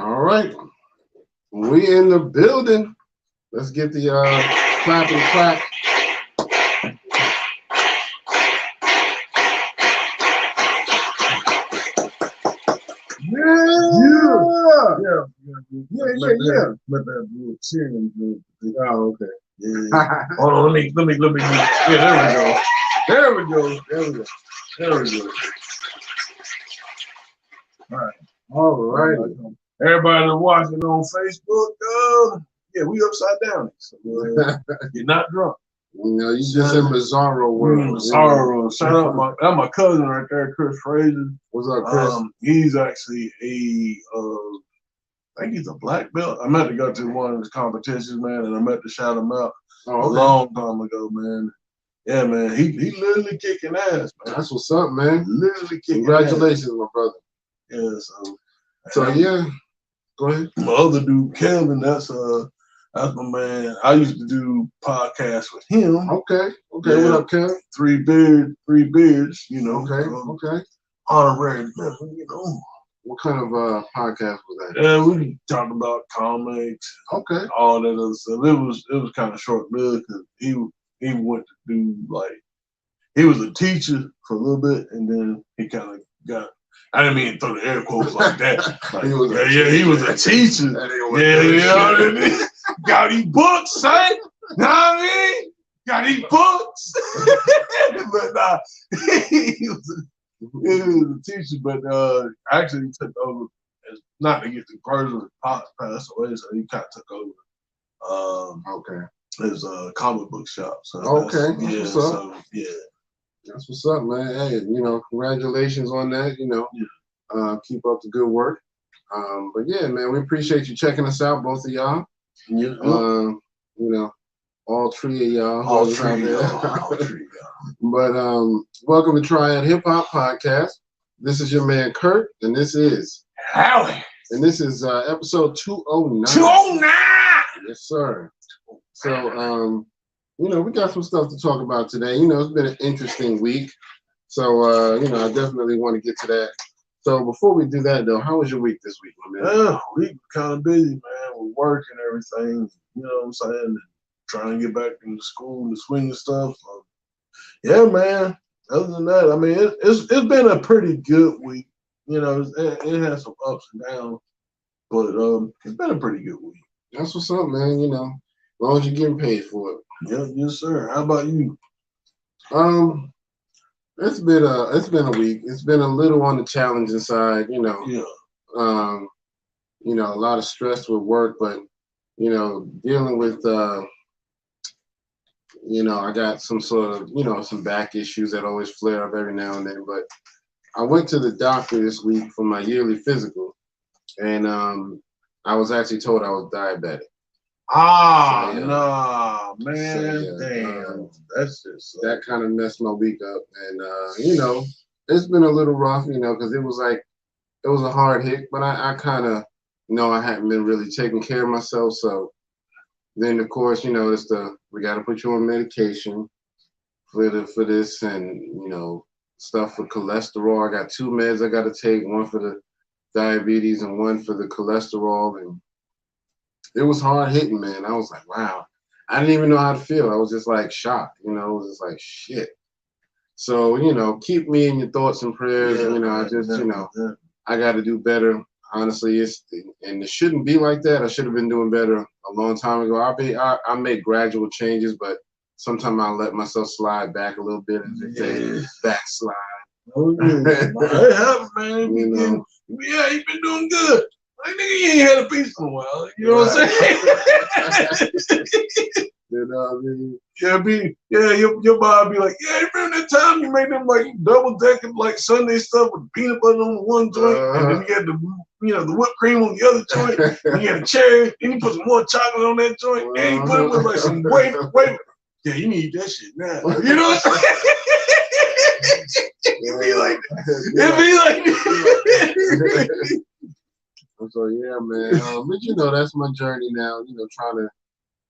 All right. We in the building. Let's get the clap and clap. Yeah. Let that little cheering. Oh, okay. Yeah. Hold on, let me. Yeah, there we go. All right. Everybody that's watching on Facebook, yeah, we upside down. So, you're not drunk. You just in Bizarro world. Bizarro. Shout out my cousin right there, Chris Fraser. What's up, Chris? He's actually I think he's a black belt. I meant to go to one of his competitions, man, and I meant to shout him out a long time ago, man. Yeah, man, he literally kicking ass, man. That's what's up, man. Literally kicking Congratulations, ass. My brother. Yeah, so yeah, go ahead. My other dude, Kelvin, that's my man. I used to do podcasts with him. Okay. Yeah. What up, Kevin? Three beards, you know. Okay. Honorary member, you know. What kind of podcast was that? Yeah, we talked about comics. Okay. All that other stuff. It was kind of short lived because he went to do he was a teacher for a little bit and then he kind of got. I didn't mean to throw the air quotes like that. He was a teacher. Yeah, you know what I mean? Got these books, son. Know what I mean? Got these books. But nah, he was a teacher, but actually took over. Not to get too personal, Pop passed away, so he kind of took over. His comic book shop. So that's what's up. That's what's up, man. Hey, congratulations on that. Keep up the good work. But yeah, man, we appreciate you checking us out, both of y'all. Yeah. All three of y'all. All three of y'all. But welcome to Triad Hip Hop Podcast. This is your man Kurt, and this is Howie. And this is episode 209. 209. Yes, sir. So we got some stuff to talk about today. It's been an interesting week. So I definitely want to get to that. So before we do that though, how was your week this week, my man? Yeah, week kind of busy, man, with work and everything. You know what I'm saying? Trying to get back into school, the swing and stuff. So, yeah, man. Other than that, I mean, it's been a pretty good week. It has some ups and downs, but it's been a pretty good week. That's what's up, man. As long as you're getting paid for it. Yeah, yes, sir. How about you? It's been a week. It's been a little on the challenging side, Yeah. A lot of stress with work, but dealing with I got some sort of some back issues that always flare up every now and then. But I went to the doctor this week for my yearly physical, and I was actually told I was diabetic. No, man, damn. That's just that kind of messed my week up, and it's been a little rough, because it was a hard hit, but I kind of I hadn't been really taking care of myself, so then of course it's we got to put you on medication for this, and stuff for cholesterol. I got 2 meds I got to take, one for the diabetes and one for the cholesterol, and it was hard hitting, man. I was like, wow. I didn't even know how to feel. I was just like shocked, it was just like shit. So, keep me in your thoughts and prayers. I just, I got to do better. Honestly, and it shouldn't be like that. I should have been doing better a long time ago. I make gradual changes, but sometimes I'll let myself slide back a little bit and just backslide. Oh, yeah. It happens, man. Yeah, you've been doing good. Like, nigga, you ain't had a piece in a while. You know what I'm saying? I mean? Your body be like, yeah, remember that time you made them like double decking like Sunday stuff with peanut butter on the one joint, and then you had the whipped cream on the other joint, and you had a cherry, and you put some more chocolate on that joint, and you put it with like some wafer. Yeah, you need that shit now. You know what I'm saying? It be like So yeah, man. But that's my journey now. Trying to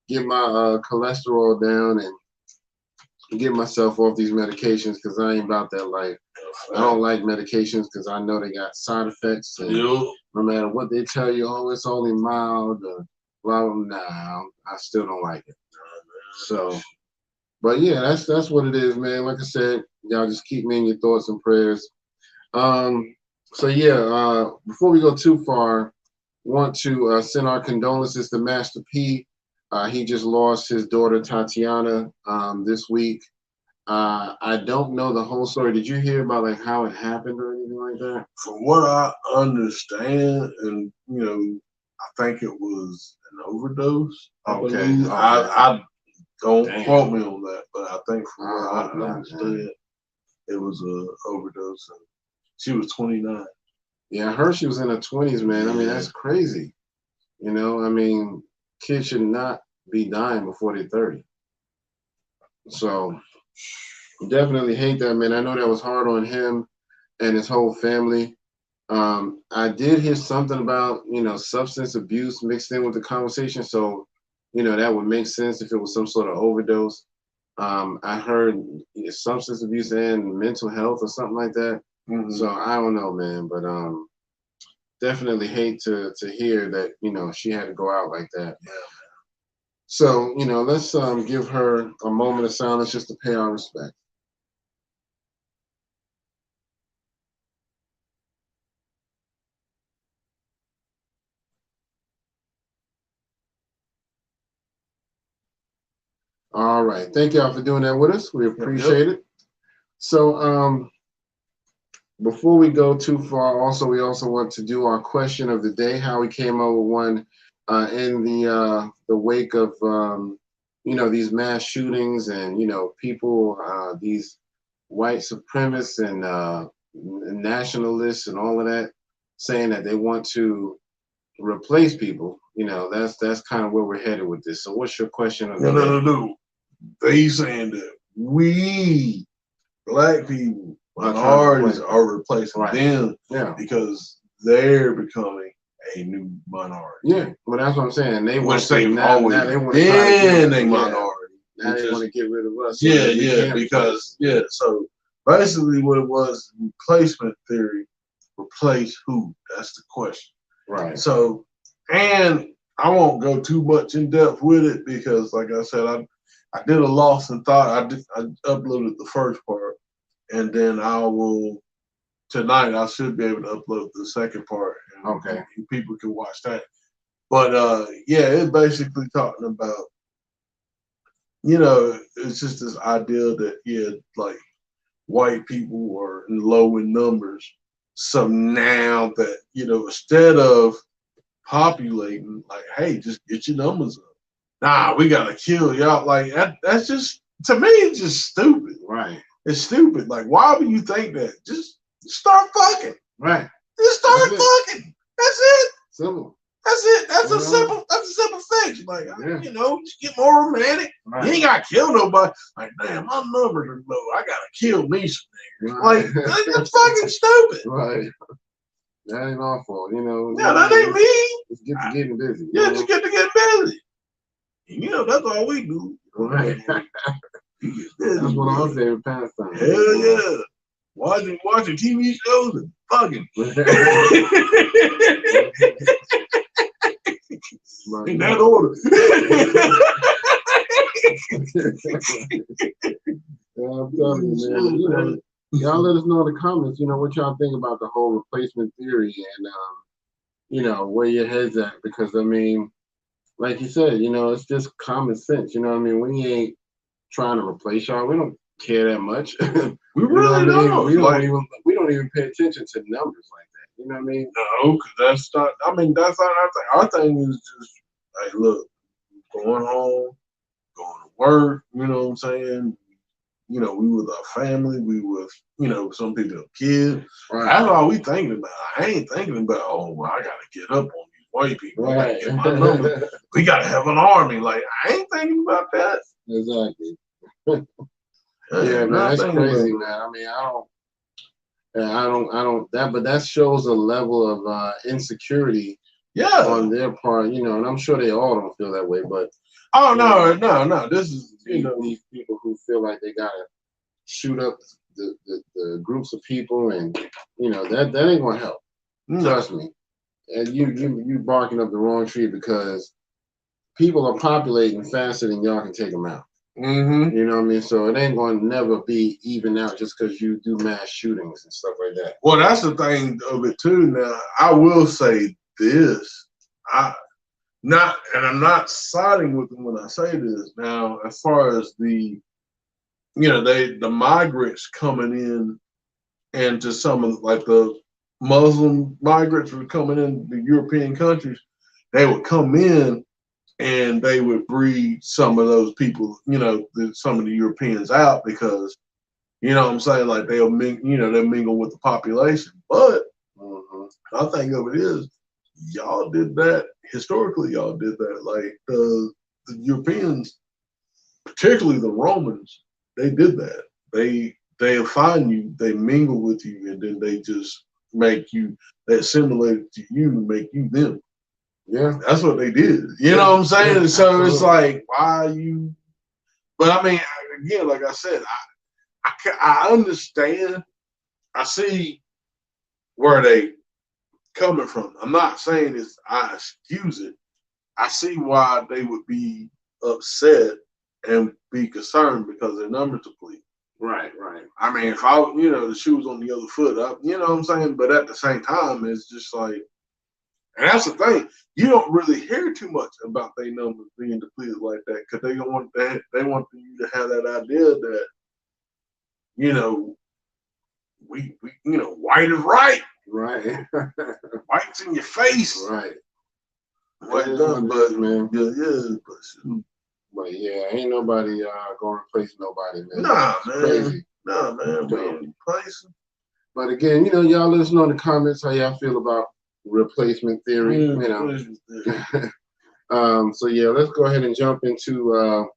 get my cholesterol down, and get myself off these medications because I ain't about that life. I don't like medications because I know they got side effects. And no matter what they tell you, oh, it's only mild or blah, blah, nah, I still don't like it. So, but yeah, that's what it is, man. Like I said, y'all just keep me in your thoughts and prayers. So yeah, before we go too far, want to send our condolences to Master P. He just lost his daughter Tatiana this week. I don't know the whole story. Did you hear about like how it happened or anything like that? From what I understand, and I think it was an overdose. Okay. I don't quote me on that, but I think from what I understood, it was an overdose. And she was 29. Yeah, I heard she was in her 20s, man. I mean, that's crazy. I mean, kids should not be dying before they're 30. So definitely hate that, man. I know that was hard on him and his whole family. I did hear something about, substance abuse mixed in with the conversation. So, that would make sense if it was some sort of overdose. I heard substance abuse and mental health or something like that. Mm-hmm. So I don't know, man, but definitely hate to hear that, she had to go out like that. Yeah. So, let's give her a moment of silence just to pay our respect. All right. Thank y'all for doing that with us. We appreciate it. So before we go too far, we also want to do our question of the day, how we came up with one in the wake of these mass shootings and people, these white supremacists and nationalists and all of that saying that they want to replace people. That's kind of where we're headed with this. So what's your question of the day? No. They saying that we black people, minorities, are replacing them because they're becoming a new minority. Yeah, well, that's what I'm saying. They want to always now they want to try a minority. Now they want to get rid of us. So basically what it was, replacement theory. Replace who? That's the question. Right. So, and I won't go too much in depth with it because, like I said, I did a lost in thought. I uploaded the first part, and then tonight I should be able to upload the second part. And people can watch that. But it's basically talking about, it's just this idea that like white people are low in numbers. So now that instead of populating, like, hey, just get your numbers up. Nah, we gotta kill y'all. Like that's just, to me, it's just stupid. Right. It's stupid. Like, why would you think that? Just start fucking. Right. Just start fucking. That's it. Simple. That's it. That's a simple fix. Like, just get more romantic. Right. You ain't gotta kill nobody. Like, damn, my numbers are low. I gotta kill me some niggas. Right. Like, that's fucking stupid. Right. That ain't our fault, that ain't me. Just get to getting busy. Just get to getting busy. And, that's all we do. Right. That's one of our favorite pastimes. Hell yeah. Watching TV shows and fucking. In that order. I'm telling you, man. Y'all let us know in the comments, what y'all think about the whole replacement theory and, where your head's at. Because, I mean, like you said, it's just common sense. We ain't trying to replace y'all. We don't care that much. We really don't. We don't even pay attention to numbers like that. You know what I mean? No, because that's not. I mean, that's not our thing. Our thing is just, like, look, going home, going to work. You know what I'm saying? We with our family. We with some people have kids. Right. That's all we thinking about. I ain't thinking about, I gotta get up on these white people. Right. I gotta get my number. We gotta have an army. Like, I ain't thinking about that. Exactly. Yeah, man, that's crazy, man. I mean, I don't. But that shows a level of insecurity on their part, you know, and I'm sure they all don't feel that way, but no. This is these people who feel like they gotta shoot up the groups of people, and you know that ain't gonna help. Trust me. And you barking up the wrong tree, because people are populating faster than y'all can take them out. Mm-hmm. You know what I mean? So it ain't going to never be even out just because you do mass shootings and stuff like that. Well, that's the thing of it too. Now, I will say this: I'm not siding with them when I say this. Now, as far as the migrants coming in, and to some of like the Muslim migrants were coming in the European countries, they would come in and they would breed some of those people, some of the Europeans out, because, you know what I'm saying, like they'll mingle with the population. But I think of it is, y'all did that historically. Y'all did that, like the Europeans, particularly the Romans, they did that. They'll find you, they mingle with you, and then they just make you, they assimilate to you and make you them. Yeah, that's what they did. You know what I'm saying? Yeah, so absolutely. It's like, why you? But I mean, again, like I said, I understand. I see where they coming from. I'm not saying I excuse it. I see why they would be upset and be concerned because their numbers deplete. Right. I mean, if the shoe was on the other foot, you know what I'm saying? But at the same time, it's just like, and that's the thing. You don't really hear too much about their numbers being depleted like that, because they don't want that. They want you to have that idea that, we white is right. Right. White's in your face. Right. But man. Yeah. But yeah, ain't nobody gonna replace nobody, man. Nah, it's man. Crazy. Nah, man. We ain't replacing. But again, y'all let us know in the comments how y'all feel about replacement theory. So yeah, let's go ahead and jump into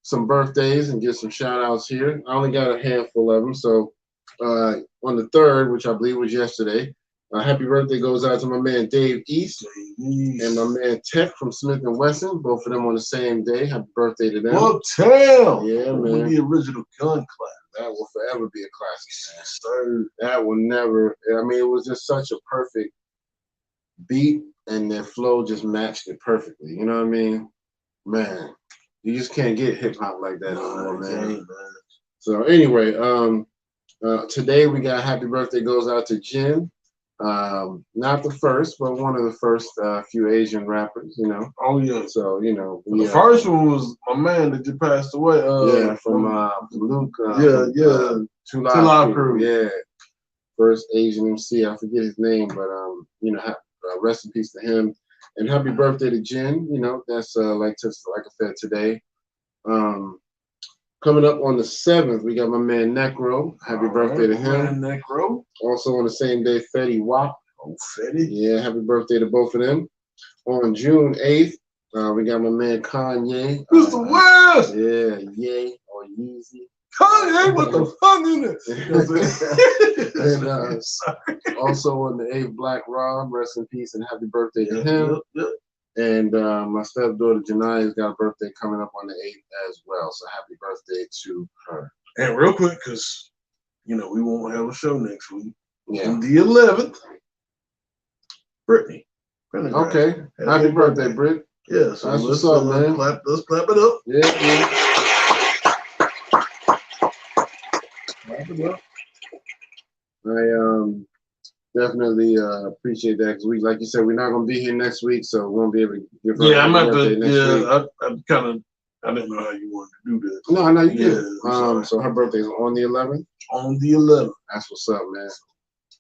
some birthdays and get some shout outs here. I only got a handful of them. So on the 3rd, which I believe was yesterday, happy birthday goes out to my man Dave East and my man Tech from Smith & Wesson. Both of them on the same day. Happy birthday to them. Well, tell. Yeah, man. The original gun clap. That will forever be a classic, man. So that will never. I mean, it was just such a perfect beat, and their flow just matched it perfectly. You know what I mean? Man, you just can't get hip hop like that anymore, man. So anyway, today we got happy birthday goes out to Jin. Not the first, but one of the first few Asian rappers, Oh yeah. So the first one was my man that just passed away. From Luke. Two Live Crew. Yeah, first Asian MC. I forget his name, but rest in peace to him, and happy birthday to Jin. That's like I said today. Coming up on the 7th, we got my man Necro. Happy birthday to him. Necro. Also on the same day, Fetty Wap. Oh, Fetty. Yeah, happy birthday to both of them. On June 8th, we got my man Kanye. Mr. West! Yeah, Ye or Yeezy. Kanye, what the fuck in it? And also on the 8th, Black Rob. Rest in peace and happy birthday to him. Yep. And my stepdaughter Jania's got a birthday coming up on the 8th as well. So happy birthday to her. And real quick, because we won't have a show next week. Yeah. On the 11th, Brittany. Okay. Happy birthday, Britt. Yeah, so that's what's up, man. Let's clap it up. Yeah. Clap it up. I definitely appreciate that, because like you said, we're not gonna be here next week, so we won't be able to give her I'm at birthday next week. I didn't know how you wanted to do that. No, you did. So her birthday's on the 11th. On the 11th. That's what's up, man.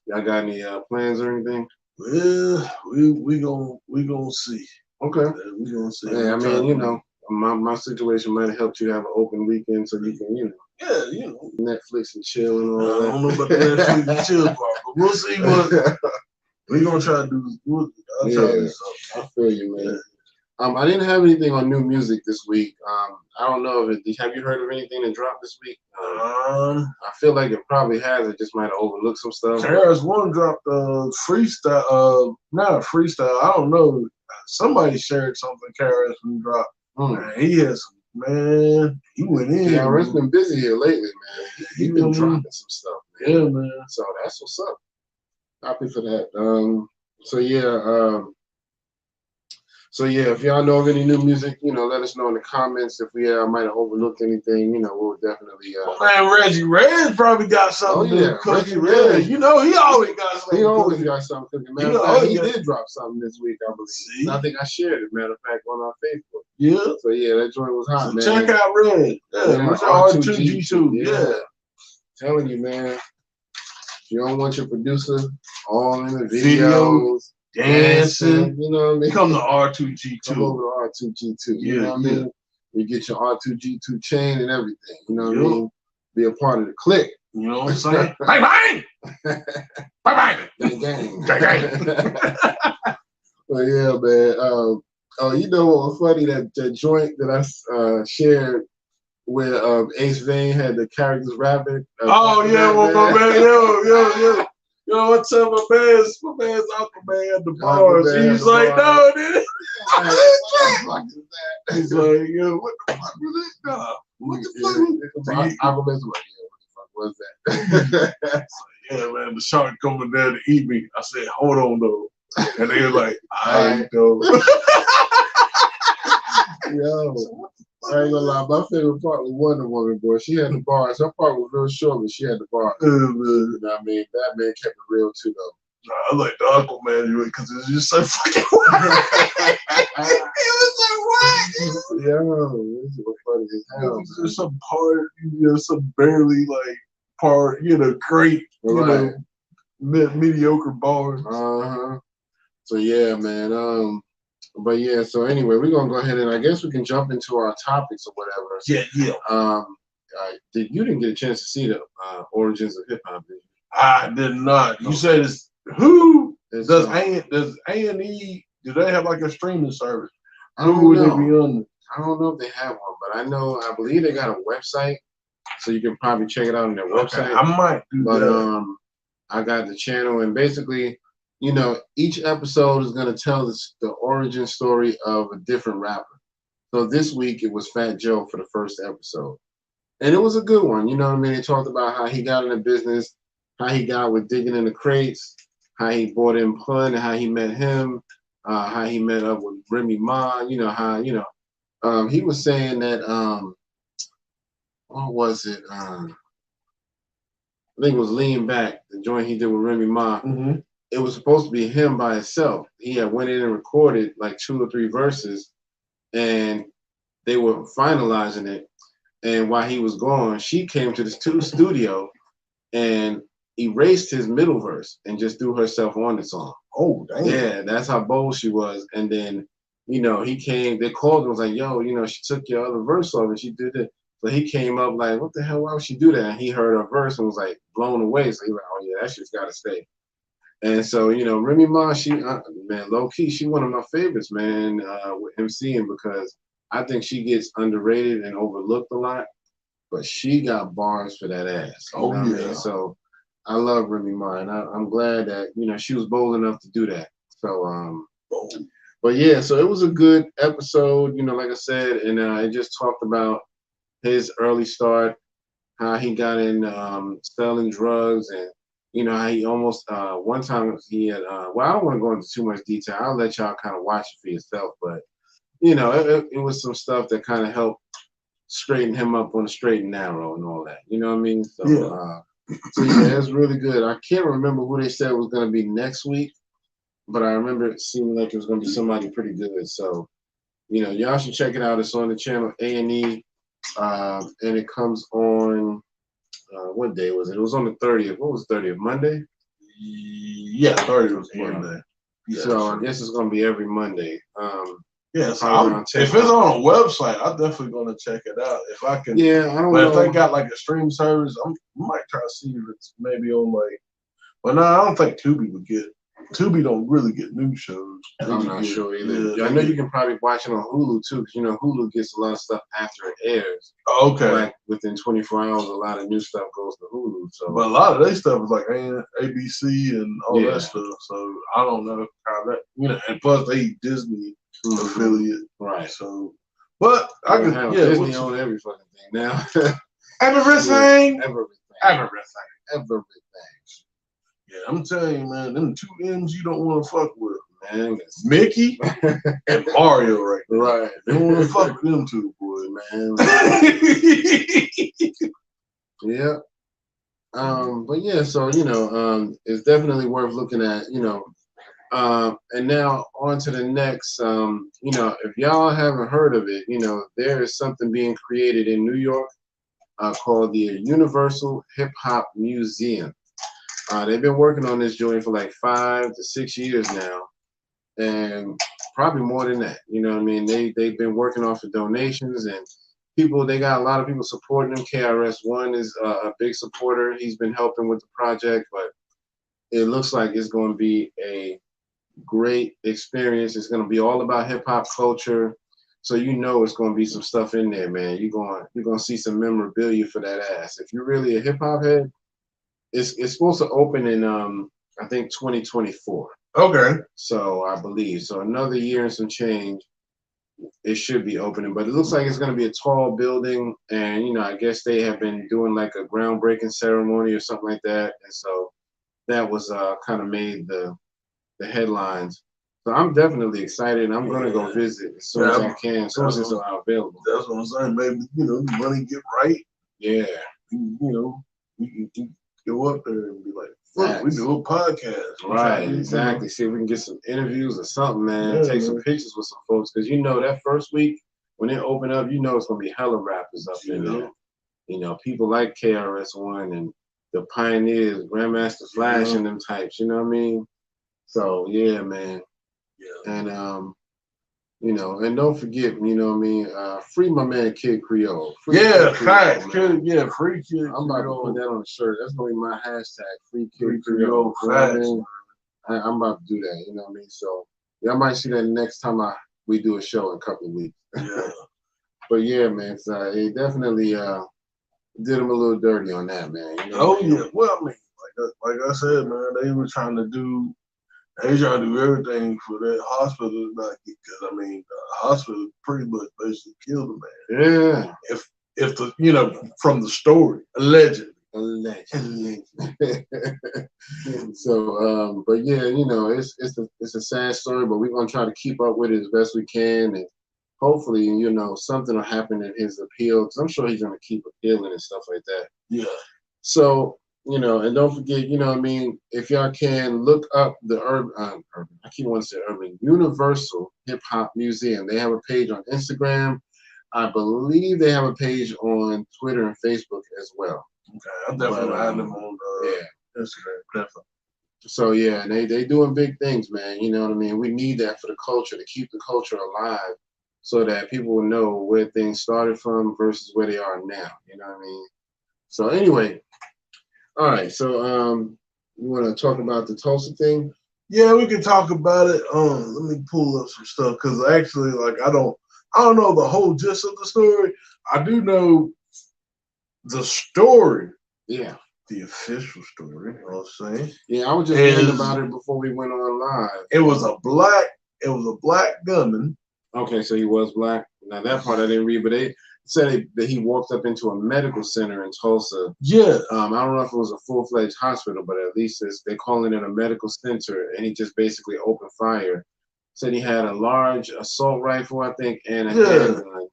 Y'all got any plans or anything? Well, we gonna see. Okay. We gonna see. Yeah, I mean, my situation might have helped you have an open weekend, so you can, Netflix and chill and all that. I don't know about the Netflix and chill part, but we'll see what we're gonna try to do. I'll try to do something. I feel you, man. I didn't have anything on new music this week. I don't know if it. Have you heard of anything that dropped this week? I feel like it probably has. I just might have overlooked some stuff. Terrace One dropped freestyle. Not a freestyle. I don't know. Somebody shared something. Terrace One dropped. Man, he has. Man, he went in. Yeah, Rick's been busy here lately, man. He's been dropping some stuff, man. Yeah, man. So that's what's up. Happy for that. So yeah, if y'all know of any new music, let us know in the comments. If we might have overlooked anything, we'll definitely. Man, Reggie Red probably got something. Oh yeah, Reggie Red. He always got something. He always got something. Matter of fact, he did drop something this week, I believe. See? I think I shared it. Matter of fact, on our Facebook. Yeah. So yeah, that joint was hot, man. Check out Red. Yeah, R2G2. Yeah. Telling you, man. You don't want your producer all in the videos. Dancing, you know what I mean? Come to R2G2. Come over to R2G2. You know what I mean? You get your R2G2 chain and everything. You know what I mean? Be a part of the clique. You know what I'm saying? Bang, bang! Bang, bang! Gang, gang. Gang, gang. Well, yeah, man. You know what was funny? That joint that I shared where Ace Vane had the characters rapping. Oh, yeah, well, my man. Yo. Yo, I tell my man's Uncle Man at the bars. He's like, no, dude. He's like, yo, what the fuck was it? Nah, what the fuck? Uncle Man's like, yeah, what the fuck was that? Yeah, man, the shark coming there to eat me. I said, hold on, though. And they were like, I ain't though. Yo. I ain't gonna lie, my favorite part was Wonder Woman, boy. She had the bars. Her part was real short, but she had the bars. You know what I mean? That man kept it real too, though. Nah, I like the Uncle Man because it's just so fucking wild. It was so wild. Yo, this was funny as hell. There's some part, some barely part, great, mediocre bars. So yeah, man. But yeah, so anyway, we're gonna go ahead and I guess we can jump into our topics or whatever. Yeah. You didn't get a chance to see the origins of hip hop, did you? I did not. You said it's who does A&E? Do they have like a streaming service? Who would they be on? I don't know if they have one, but I believe they got a website, so you can probably check it out on their website. I might do that. I got the channel, and basically, each episode is going to tell the origin story of a different rapper. So this week it was Fat Joe for the first episode. And it was a good one. You know what I mean? They talked about how he got in the business, how he got with digging in the crates, how he brought in Pun, and how he met him, how he met up with Remy Ma, he was saying that, what was it? I think it was Lean Back, the joint he did with Remy Ma. Mm-hmm. It was supposed to be him by himself. He had went in and recorded like 2 or 3 verses, and they were finalizing it. And while he was gone, she came to the studio and erased his middle verse and just threw herself on the song. Oh, damn. Yeah, that's how bold she was. And then, he came, they called and was like, yo, she took your other verse off and she did it. So he came up like, what the hell, why would she do that? And he heard her verse and was like blown away. So he was like, oh yeah, that shit's gotta stay. And so, Remy Ma, she, man, low key, she one of my favorites, man, with MCing because I think she gets underrated and overlooked a lot, but she got bars for that ass. Oh, yeah. I mean? So I love Remy Ma, and I'm glad that, she was bold enough to do that. So, but yeah, so it was a good episode, like I said, and it just talked about his early start, how he got in selling drugs and, how he almost, one time he had, I don't want to go into too much detail. I'll let y'all kind of watch it for yourself. But, it was some stuff that kind of helped straighten him up on the straight and narrow and all that. You know what I mean? So, yeah, it's really good. I can't remember who they said was going to be next week, but I remember it seeming like it was going to be somebody pretty good. So, y'all should check it out. It's on the channel A&E, and it comes on... what day was it? It was on the 30th. What was 30th? Monday? Yeah, 30th was Monday. Yeah, so I guess it's gonna be every Monday. So if it's on a website, I'm definitely gonna check it out if I can. Yeah, I don't know. But if they got like a stream service, I might try to see if it's maybe on but no, I don't think Tubi would get. Tubi don't really get new shows. I'm not sure either. Yeah, I know you can probably watch it on Hulu too, because Hulu gets a lot of stuff after it airs. Okay. Like within 24 hours, a lot of new stuff goes to Hulu. So, but a lot of their stuff is like ABC and all that stuff. So I don't know how that and plus they Disney affiliate, right? So, but I can Disney own every fucking thing now. Everything. Yeah, I'm telling you, man, them two M's you don't want to fuck with, man. It's Mickey and Mario right now. Right. You don't want to fuck with them two, boy, man. Yeah. But yeah, so it's definitely worth looking at, and now on to the next, if y'all haven't heard of it, there is something being created in New York called the Universal Hip Hop Museum. They've been working on this joint for like 5 to 6 years now, and probably more than that. You know what I mean? They've been working off of donations, and they got a lot of people supporting them. KRS-One is a big supporter. He's been helping with the project, but it looks like it's going to be a great experience. It's going to be all about hip hop culture. So it's going to be some stuff in there, man. You're going to see some memorabilia for that ass. If you're really a hip hop head, it's supposed to open in I think 2024. Okay. So I believe another year and some change. It should be opening, but it looks like it's going to be a tall building, and I guess they have been doing like a groundbreaking ceremony or something like that, and so that was kind of made the headlines. So I'm definitely excited, and I'm going to go visit as soon as I can, as soon as it's available. That's what I'm saying, maybe the money get right. Yeah, we can go up there and be like, fuck, we do a podcast. Right, exactly. See if we can get some interviews or something, man. Take some pictures with some folks, because that first week when it open up, it's gonna be hella rappers up in there. People like KRS-One and the Pioneers, Grandmaster Flash and them types. You know what I mean? So yeah, man. Yeah. And and don't forget, free my man Kid Creole. Free facts. Free Kid Creole. I'm about to put that on the shirt. That's gonna be my hashtag, free Kid Creole. Facts. I'm about to do that, you know what I mean? So y'all might see that next time we do a show in a couple of weeks. Yeah. But yeah, man, so it definitely did him a little dirty on that, man. Yeah. Well, I mean, like I said, man, they were trying to do everything for that hospital, because the hospital pretty much basically killed the man. Yeah. If from the story, allegedly. So, but yeah, it's a sad story, but we're gonna try to keep up with it as best we can, and hopefully, something will happen in his appeal, because I'm sure he's gonna keep appealing and stuff like that. Yeah. So. And don't forget, if y'all can look up the urban, I keep wanting to say urban, Universal Hip Hop Museum. They have a page on Instagram. I believe they have a page on Twitter and Facebook as well. Okay, I'm definitely adding them on Instagram, definitely. So yeah, they doing big things, man. You know what I mean? We need that for the culture, to keep the culture alive, so that people will know where things started from versus where they are now. You know what I mean? So anyway. All right, so you want to talk about the Tulsa thing? Yeah, we can talk about it. Let me pull up some stuff, because actually, I don't know the whole gist of the story. I do know the story. Yeah, the official story. I'll say. Yeah, I was just reading about it before we went on live. It was a black gunman. Okay, so he was black. Now that part I didn't read, but they said that he walked up into a medical center in Tulsa. Yeah. I don't know if it was a full-fledged hospital, but at least they're calling it a medical center, and he just basically opened fire. Said he had a large assault rifle, I think, and a handgun.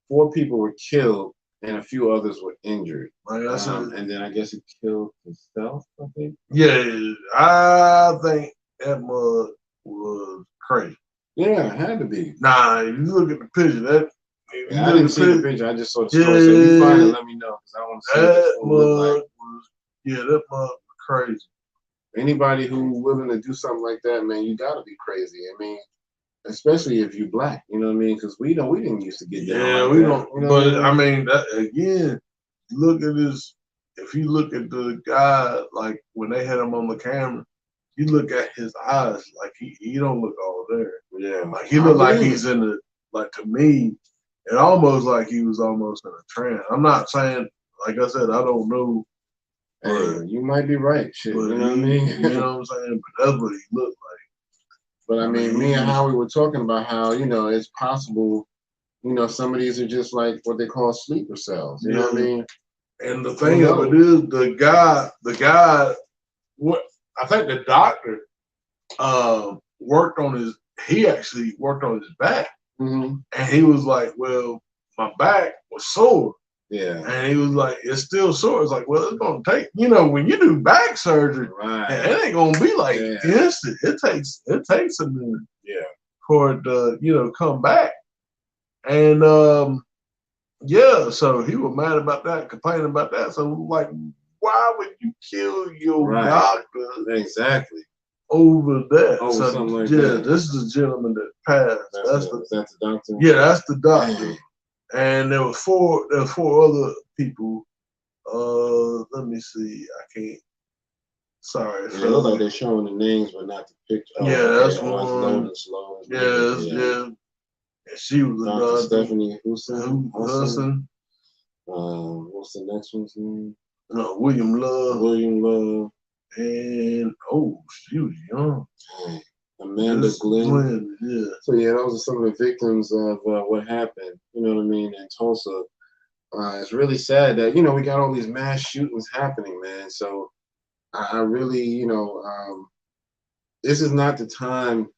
4 people were killed, and a few others were injured. And then I guess he killed himself, I think. Yeah, I think that mug was crazy. Yeah, it had to be. Nah, if you look at the picture, I didn't see the picture. I just saw the story. So you find it, let me know, because I want to see that mug. That mug was crazy. Anybody who's willing to do something like that, man, you gotta be crazy. I mean, especially if you're black, you know what I mean? Because we didn't used to get down. Yeah, like we that, don't. You know but I mean, that, again, look at this. If you look at the guy, like when they had him on the camera, you look at his eyes, like he don't look all there. Yeah. Like he look like he's in the, like to me, it almost like he was almost in a trance. I'm not saying, like I said, I don't know. Hey, you might be right. Shit, you know what I mean? You know what I'm saying? But that's what he looked like. But I mean, me and Howie were talking about how, it's possible, some of these are just like what they call sleeper cells. You know what I mean? And the thing of it is, the guy, what I think the doctor he actually worked on his back. Mm-hmm. And he was like, well, my back was sore. Yeah. And he was like, it's still sore. It's like, well, it's going to take, when you do back surgery, right. It ain't going to be like instant. It takes a minute for it to, come back. And, so he was mad about that, complaining about that. So, like, why would you kill your doctor? Exactly. Over that. Oh, so, something like that. This is the gentleman that passed. That's the doctor? Yeah, that's the doctor. Dang. And there was four other people. Let me see. I can't. Sorry. It looks like they're showing the names, but not the picture. That's one. Loading slow. Yeah. And she was Dr. Stephanie Hudson. What's the next one's name? William Love. And she was young. Amanda Glenn. Yeah. So those are some of the victims of what happened. You know what I mean? In Tulsa. It's really sad that we got all these mass shootings happening, man. So I really, this is not the time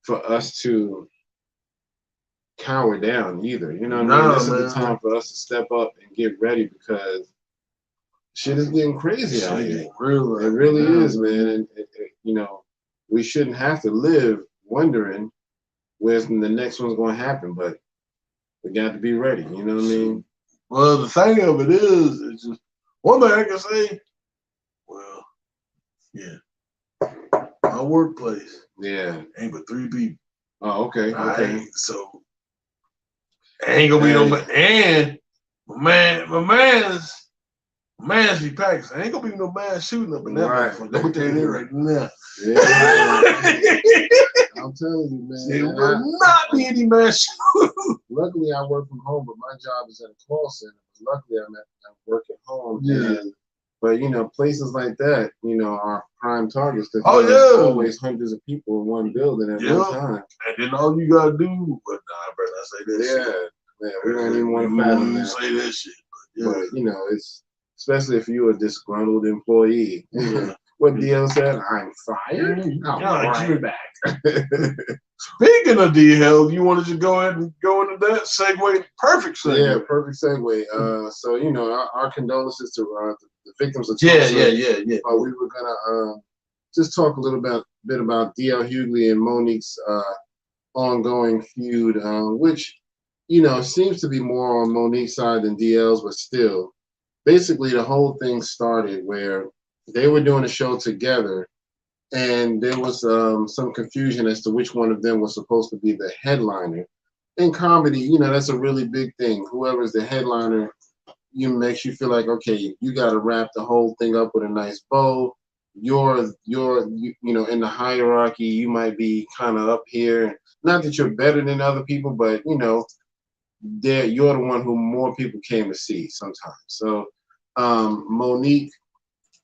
for us to cower down either. You know what I mean? This is the time for us to step up and get ready because shit is getting crazy out here. It really is, man. And we shouldn't have to live wondering where's the next one's going to happen, but we got to be ready. You know what I mean? Well, the thing of it is, it's just one thing I can say. Well, my workplace. Yeah. Ain't but 3 people. Oh, okay. So ain't gonna be no man. And my man's be packed. Ain't gonna be no man shooting up in that motherfucker. Let me tell you that right now. Yeah. I'm telling you, man. There will not be any man shooting. Luckily, I work from home, but my job is at a call center. Luckily, I work at home. Yeah. But places like that, are prime targets because there's always hundreds of people in one building at one time. And then all you gotta do, but I better not say that shit. Yeah, we don't even want to fathom that. Say that shit. But it's especially if you're a disgruntled employee. What DL said, I'm fired. I'm right back. Speaking of DL, you wanted to go ahead and go into that segue? Perfect segue. Yeah, perfect segue. So our condolences to the victims of Tulsa. Yeah. We were gonna just talk a little bit about DL Hughley and Monique's ongoing feud, which seems to be more on Monique's side than DL's, but still, basically the whole thing started where they were doing a show together, and there was some confusion as to which one of them was supposed to be the headliner. In comedy, that's a really big thing. Whoever's the headliner, makes you feel like, okay, you got to wrap the whole thing up with a nice bow. You're in the hierarchy, you might be kind of up here. Not that you're better than other people, but you're the one who more people came to see sometimes. So Monique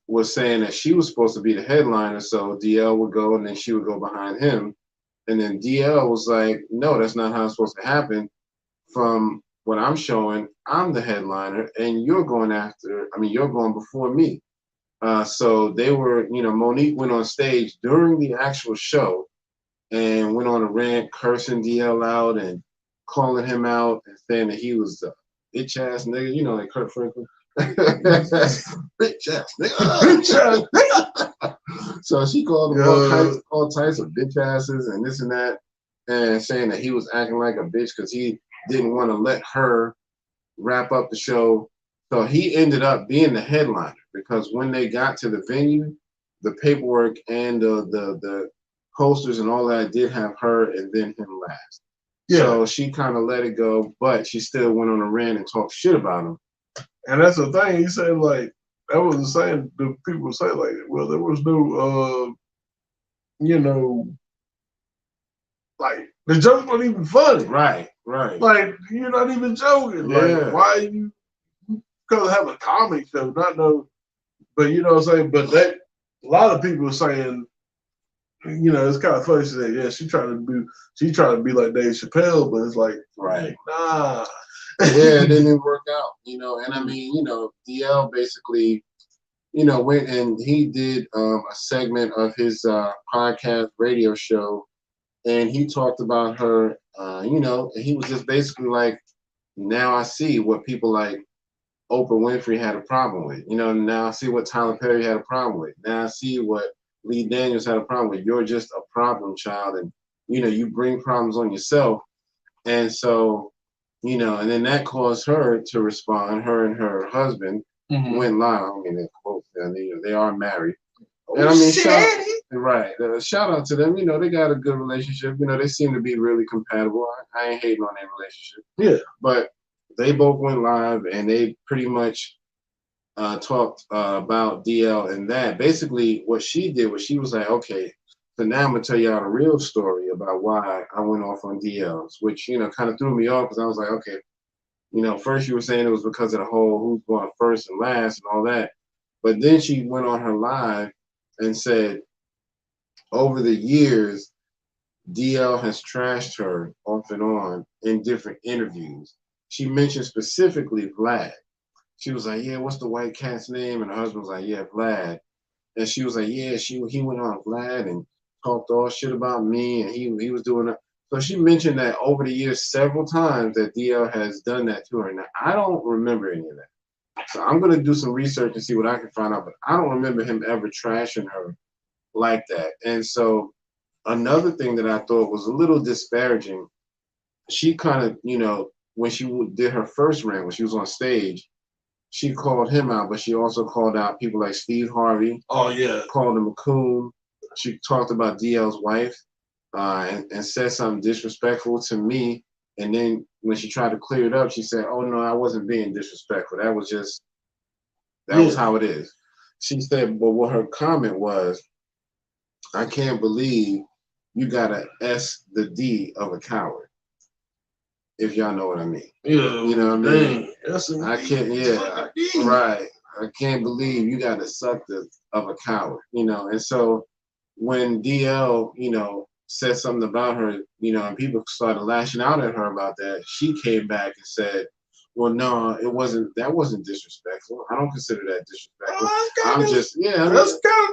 was saying that she was supposed to be the headliner, so DL would go and then she would go behind him. And then DL was like, no, that's not how it's supposed to happen. From what I'm showing, I'm the headliner and you're going before me. So they were, Monique went on stage during the actual show and went on a rant, cursing DL out and calling him out and saying that he was a bitch ass nigga, like Kurt Franklin. Bitch ass nigga. So she called him all types of bitch asses and this and that, and saying that he was acting like a bitch because he didn't want to let her wrap up the show. So he ended up being the headliner because when they got to the venue, the paperwork and the posters and all that did have her and then him last. Yeah. So she kind of let it go, but she still went on a rant and talked shit about him. And that's the thing. He said, like, that was the same. The people say, like, well, there was no you know, like the jokes weren't even funny. Right, right. Like you're not even joking. Yeah. Like why you because have a comic show, not no, but you know what I'm saying. But that a lot of people are saying, you know, it's kind of funny. She said, yeah, she trying to be like Dave Chappelle, but it's like, right, nah. Yeah, it didn't work out, you know. And I mean, you know, DL basically, you know, went and he did a segment of his podcast radio show, and he talked about her, you know, and he was just basically like, now I see what people like Oprah Winfrey had a problem with. You know, now I see what Tyler Perry had a problem with. Now I see what Lee Daniels had a problem with. You're just a problem child, and you know, you bring problems on yourself. And so, you know, and then that caused her to respond. Her and her husband went live. I mean, they are married. And I mean, shout out to them. You know, they got a good relationship. You know, they seem to be really compatible. I ain't hating on their relationship. Yeah. But they both went live and they pretty much talked about DL and that. Basically, what she did was she was like, okay, so now I'm going to tell y'all the real story about why I went off on DLs, which, you know, kind of threw me off because I was like, okay, you know, first you were saying it was because of the whole who's going first and last and all that. But then she went on her live and said, over the years, DL has trashed her off and on in different interviews. She mentioned specifically Vlad. She was like, yeah, what's the white cat's name? And her husband was like, yeah, Vlad. And she was like, yeah, he went on Vlad and talked all shit about me, and he was doing that. So she mentioned that over the years several times that DL has done that to her. Now, I don't remember any of that. So I'm going to do some research and see what I can find out, but I don't remember him ever trashing her like that. And so another thing that I thought was a little disparaging, she kind of, you know, when she did her first rant, when she was on stage, she called him out, but she also called out people like Steve Harvey. Oh, yeah. Called him a coon. She talked about DL's wife and said something disrespectful to me. And then when she tried to clear it up, she said, oh, no, I wasn't being disrespectful. That was just, was how it is. She said, but what her comment was, I can't believe you got to S the D of a coward. If y'all know what I mean. Yeah, you know what I mean? I can't, right. I can't believe you got to suck the of a coward, you know. And so when DL, you know, said something about her, you know, and people started lashing out at her about that, she came back and said, well, no, that wasn't disrespectful. I don't consider that disrespectful. That's kind of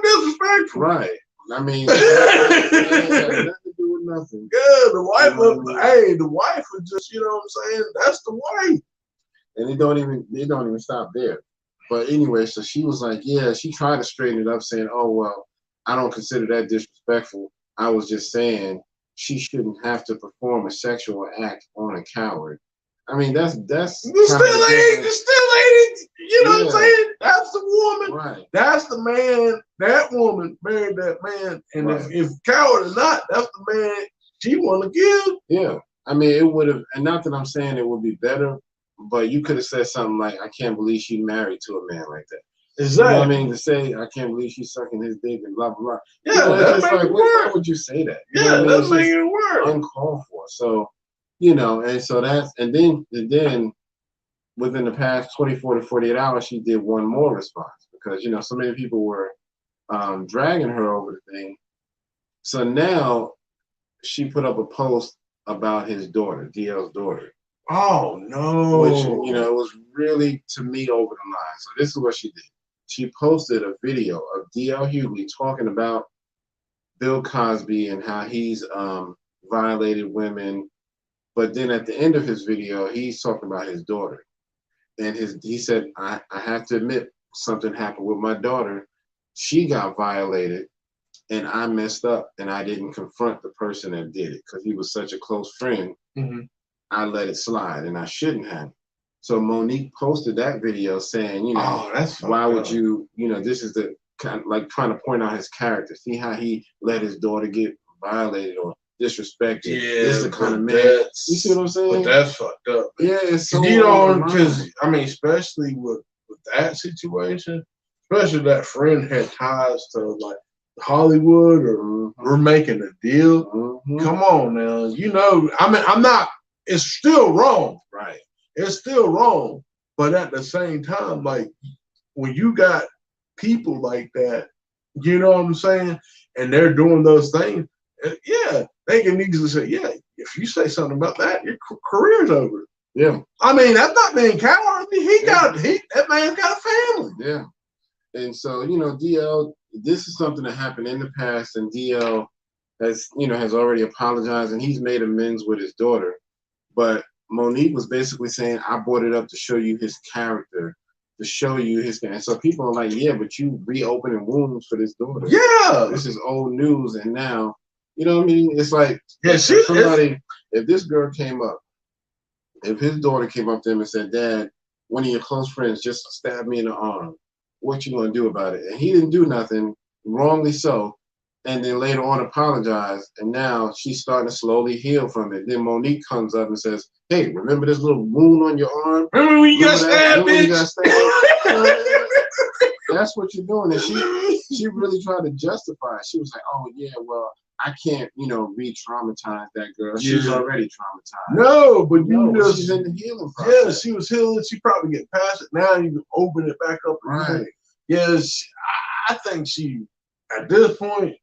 disrespectful. Right. I mean, nothing to do with nothing. Yeah, the wife the wife was just, you know what I'm saying? That's the wife. And they don't even stop there. But anyway, so she was like, yeah, she tried to straighten it up saying, oh, well, I don't consider that disrespectful. I was just saying she shouldn't have to perform a sexual act on a coward. I mean, that's still ain't, you know what I'm saying? That's the woman. Right. That's the man. That woman married that man. And if coward or not, that's the man she want to give. Yeah. I mean, it would have, and not that I'm saying it would be better, but you could have said something like, I can't believe she married to a man like that. Exactly. You know what I mean? To say, I can't believe she's sucking his dick and blah, blah, blah. Yeah, you know, that's like, why would you say that? You yeah, that's making it work. Uncalled for. So, you know, and so that's, and then within the past 24 to 48 hours, she did one more response because, you know, so many people were dragging her over the thing. So now she put up a post about his daughter, DL's daughter. Oh, no. Which, you know, was really, to me, over the line. So this is what she did. She posted a video of DL Hughley talking about Bill Cosby and how he's violated women. But then at the end of his video, he's talking about his daughter. And he said, I have to admit, something happened with my daughter. She got violated, and I messed up, and I didn't confront the person that did it because he was such a close friend. Mm-hmm. I let it slide, and I shouldn't have. So Monique posted that video saying, you know, why would you, you know, this is the kind of like trying to point out his character. See how he let his daughter get violated or disrespected. Yeah, this is the kind of man. You see what I'm saying? But that's fucked up. Yeah, it's so. You know, because I mean, especially with that situation, especially that friend had ties to like Hollywood or we're making a deal. Come on now. You know, I mean, I'm not, it's still wrong. Right. It's still wrong. But at the same time, like when you got people like that, you know what I'm saying? And they're doing those things. Yeah, they can easily say, yeah, if you say something about that, your career's over. Yeah. I mean, that's not being cowardly. That man's got a family. Yeah. And so, you know, DL, this is something that happened in the past, and DL has already apologized, and he's made amends with his daughter. But Monique was basically saying, I brought it up to show you his character, to show you his character. And so people are like, yeah, but you reopening wounds for this daughter. Yeah. This is old news, and now, you know what I mean? It's like, yeah, if this girl came up, if his daughter came up to him and said, Dad, one of your close friends just stabbed me in the arm, what you gonna do about it? And he didn't do nothing, wrongly so, and then later on apologized, and now she's starting to slowly heal from it. Then Monique comes up and says, hey, remember this little wound on your arm? Remember when you got stabbed, bitch? That's what you're doing. And she really tried to justify it. She was like, oh yeah, well, I can't, re-traumatize that girl. She's already traumatized. No, but she's in the healing process. Yeah, she was healing. She probably get past it. Now you can open it back up. Right. Yes, I think she, at this point,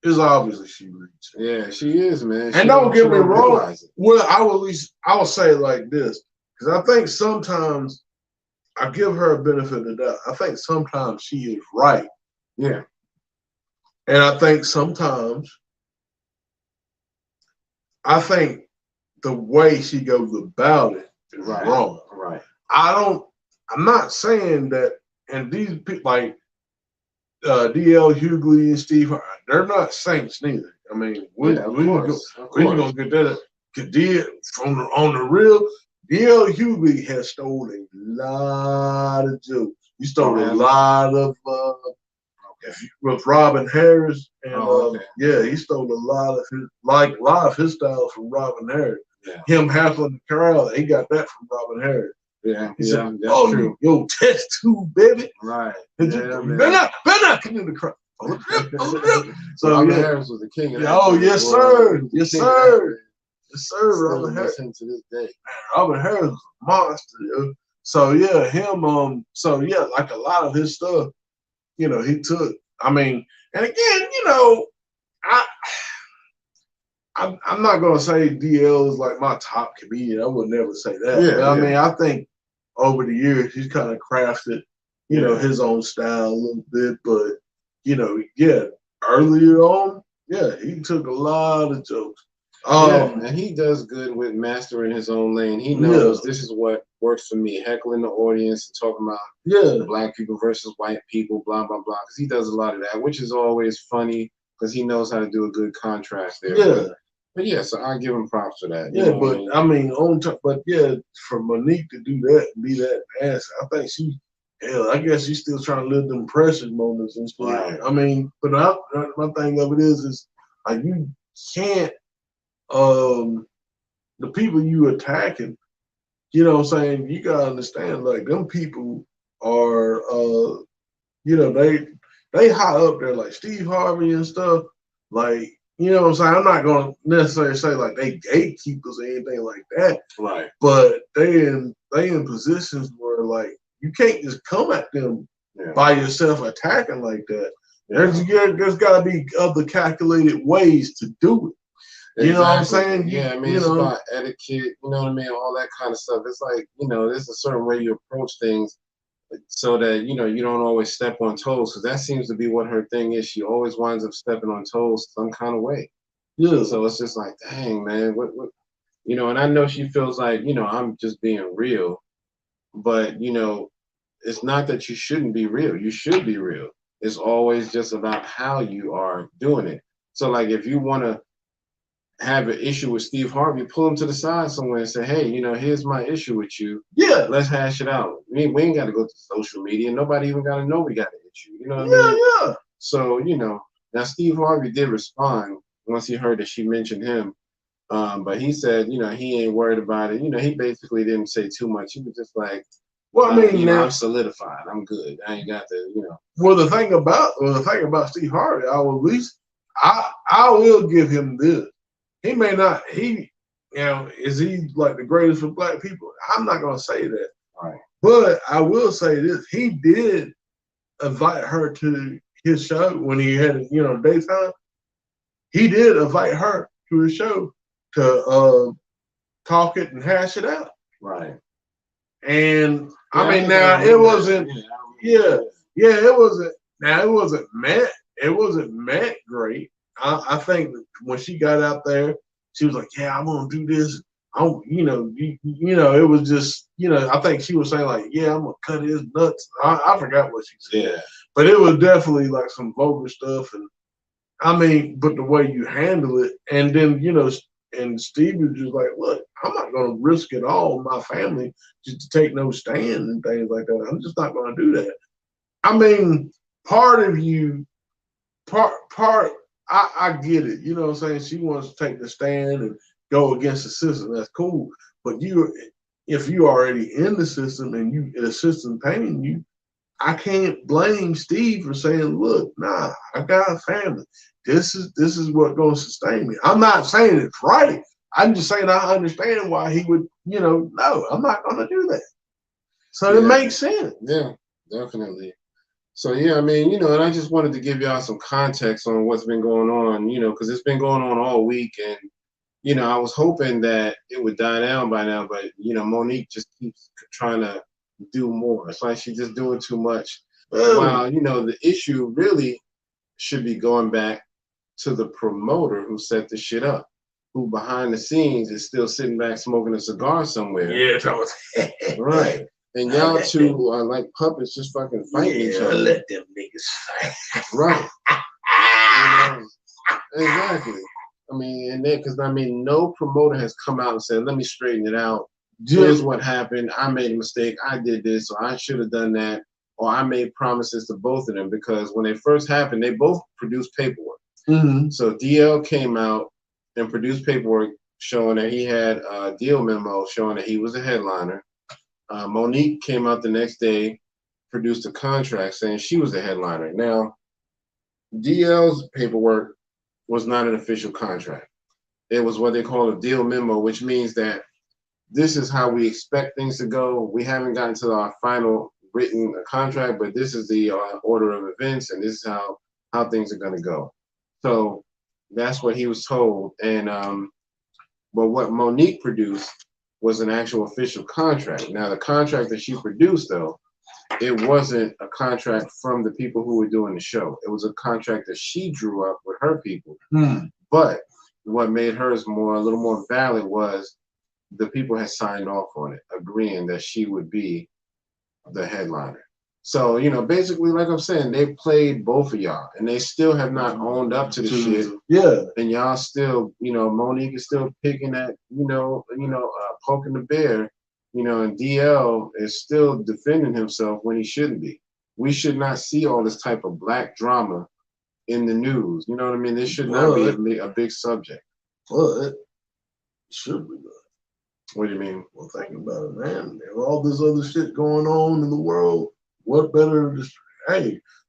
is obviously she reached. Yeah, she is, man. And don't get me wrong. Well, I will say it like this, because I think sometimes I give her a benefit of the doubt. I think sometimes she is right. Yeah. And I think sometimes, the way she goes about it is wrong. Right. I'm not saying that, and these people like DL Hughley and Steve, they're not saints neither. I mean, we're gonna get that. On the real, DL Hughley has stolen a lot of jokes. He stole a lot of with Robin Harris, and he stole a lot of his style from Robin Harris. Yeah. Him heckling the crowd, he got that from Robin Harris. Yeah, he said, "Oh, true. Yo, test tube, baby." Right. Better not come in the crowd. So Robin Harris was the king of that. Oh, yes, sir. Yes, sir. Yes, sir. Robin Harris to this day. Man, Robin Harris was a monster, yo. So yeah, him. So yeah, like a lot of his stuff, he took. I mean, and again, I'm not gonna say DL is like my top comedian. I would never say that. Yeah, I mean, I think over the years he's kind of crafted, his own style a little bit. But earlier on, he took a lot of jokes. And he does good with mastering his own lane. He knows this is what works for me. Heckling the audience and talking about the black people versus white people, blah blah blah. Because he does a lot of that, which is always funny because he knows how to do a good contrast there. Yeah. But so I give him props for that. Yeah, but I mean, for Monique to do that and be that ass, I think I guess she's still trying to live them precious moments and stuff. Right. I mean, but my thing of it is like you can't. The people you attacking, you know what I'm saying? You gotta understand, like them people are, they high up there, like Steve Harvey and stuff. Like, you know what I'm saying? I'm not gonna necessarily say like they gatekeepers or anything like that. Right. But they in positions where like you can't just come at them by yourself attacking like that. There's gotta be other calculated ways to do it. You know what I'm saying? Yeah, I mean, it's about etiquette, you know what I mean? All that kind of stuff. It's like, there's a certain way you approach things so that, you don't always step on toes. Because that seems to be what her thing is. She always winds up stepping on toes some kind of way. Yeah. So it's just like, dang, man, what and I know she feels like, I'm just being real. But, it's not that you shouldn't be real. You should be real. It's always just about how you are doing it. So, like, if you want to have an issue with Steve Harvey, pull him to the side somewhere and say, hey, here's my issue with you. Yeah. Let's hash it out. We ain't got to go to social media. Nobody even got to know we got an issue. You know what I mean? Yeah. So, now Steve Harvey did respond once he heard that she mentioned him. But he said, he ain't worried about it. He basically didn't say too much. He was just like, Well, I mean, now I'm solidified. I'm good. I ain't got the. Well, the thing about Steve Harvey, I will give him this. He may not. Is he like the greatest for black people? I'm not gonna say that. Right. But I will say this: he did invite her to his show when he had daytime. He did invite her to his show to talk it and hash it out. Right. And I mean, now it wasn't. It wasn't. Now it wasn't met. It wasn't met great. I think when she got out there, she was like, "Yeah, I'm gonna do this." It was just, I think she was saying like, "Yeah, I'm gonna cut his nuts." I forgot what she said. Yeah. But it was definitely like some vulgar stuff, and I mean, but the way you handle it, and then and Steve was just like, "Look, I'm not gonna risk it all, my family, just to take no stand and things like that. I'm just not gonna do that." I mean, part of you, I get it. You know what I'm saying? She wants to take the stand and go against the system. That's cool. But if you already in the system and the system paying you, I can't blame Steve for saying, "Look, nah, I got a family. This is what gonna sustain me." I'm not saying it's right. I'm just saying I understand why he would, no, I'm not gonna do that. So it makes sense. Yeah, definitely. So yeah, I mean, and I just wanted to give y'all some context on what's been going on, because it's been going on all week, and I was hoping that it would die down by now, but Monique just keeps trying to do more. It's like she's just doing too much. While the issue really should be going back to the promoter who set the shit up, who behind the scenes is still sitting back smoking a cigar somewhere. Yeah, that was right. And y'all two are like puppets just fucking fighting each other. Let them niggas fight. Right. Exactly. I mean, and then, because no promoter has come out and said, "Let me straighten it out. Here's what happened. I made a mistake. I did this, or I should have done that, or I made promises to both of them." Because when they first happened, they both produced paperwork. Mm-hmm. So DL came out and produced paperwork showing that he had a deal memo showing that he was a headliner. Monique came out the next day, produced a contract saying she was a headliner. Now, DL's paperwork was not an official contract. It was what they call a deal memo, which means that this is how we expect things to go. We haven't gotten to our final written contract, but this is the order of events, and this is how things are going to go. So that's what he was told. And but what Monique produced was an actual official contract. Now, the contract that she produced, though, it wasn't a contract from the people who were doing the show. It was a contract that she drew up with her people. But what made hers a little more valid was the people had signed off on it, agreeing that she would be the headliner. So, basically, like I'm saying, they played both of y'all, and they still have not owned up to the shit. Yeah. And y'all still, Monique is still picking at, poking the bear, and DL is still defending himself when he shouldn't be. We should not see all this type of black drama in the news. You know what I mean? This should not be a big subject. Well, it should be. What do you mean? Well, think about it, man. There's all this other shit going on in the world. What better to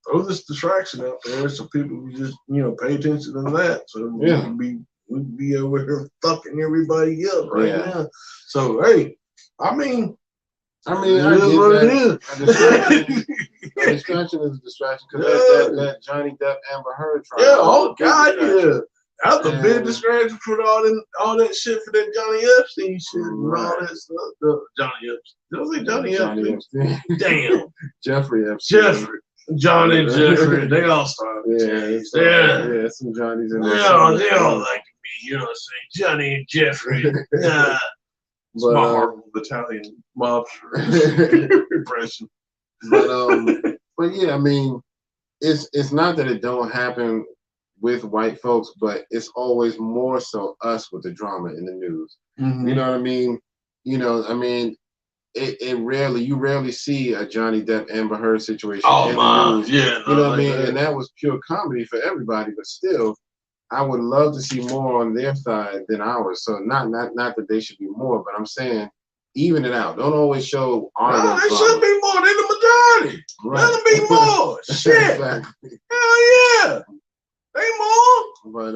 throw this distraction out there so people can just, pay attention to that. So we'd be over here fucking everybody up now. So I mean, I get what it is. A distraction is a distraction because that Johnny Depp Amber Heard trial. Yeah, oh God, yeah. That's a big distraction for all that shit for that Johnny Epstein shit and all that stuff. Johnny Epstein. Did I say Johnny Epstein? Damn. Jeffrey Epstein. Johnny and Jeffrey, they all started. Yeah, some Johnnies in there. Yeah, they all like me, you know what I'm saying? Johnny and Jeffrey. Yeah. It's my horrible Italian mobster impression. But yeah, I mean, it's not that it don't happen with white folks, but it's always more so us with the drama in the news. Mm-hmm. You know what I mean? You rarely see a Johnny Depp Amber Heard situation in the news. Yeah, you know what I mean? And that was pure comedy for everybody, but still, I would love to see more on their side than ours. So not that they should be more, but I'm saying even it out. Don't always show honor. No, they should be more than the majority. Right. Let them be more. Shit. Exactly. Hell yeah. They more. But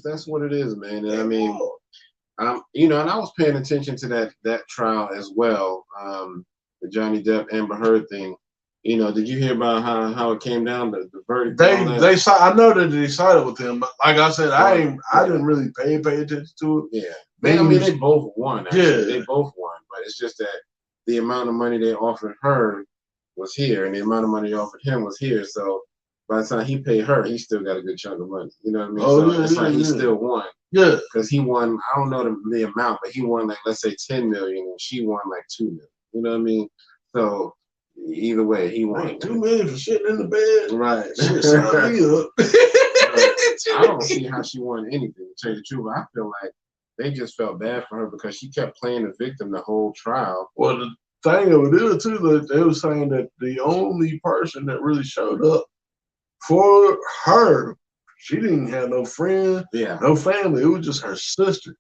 that's what it is, man. And I mean, and I was paying attention to that trial as well. The Johnny Depp Amber Heard thing. Did you hear about how it came down, the verdict? I know that they sided with him, but like I said, I didn't really pay attention to it. Yeah. They both won, actually. Yeah. They both won, but it's just that the amount of money they offered her was here, and the amount of money they offered him was here. So by the time he paid her, he still got a good chunk of money. You know what I mean? So it's like he still won. Yeah. Because he won, I don't know the amount, but he won like, let's say 10 million, and she won like 2 million. You know what I mean? So either way, he won. Like 2 million for sitting in the bed. Right. Shit, sign me up. I don't see how she won anything, to tell you the truth. I feel like they just felt bad for her because she kept playing the victim the whole trial. Well, the thing of it is, too, they were saying that the only person that really showed up for her, she didn't have no friends, no family. It was just her sister.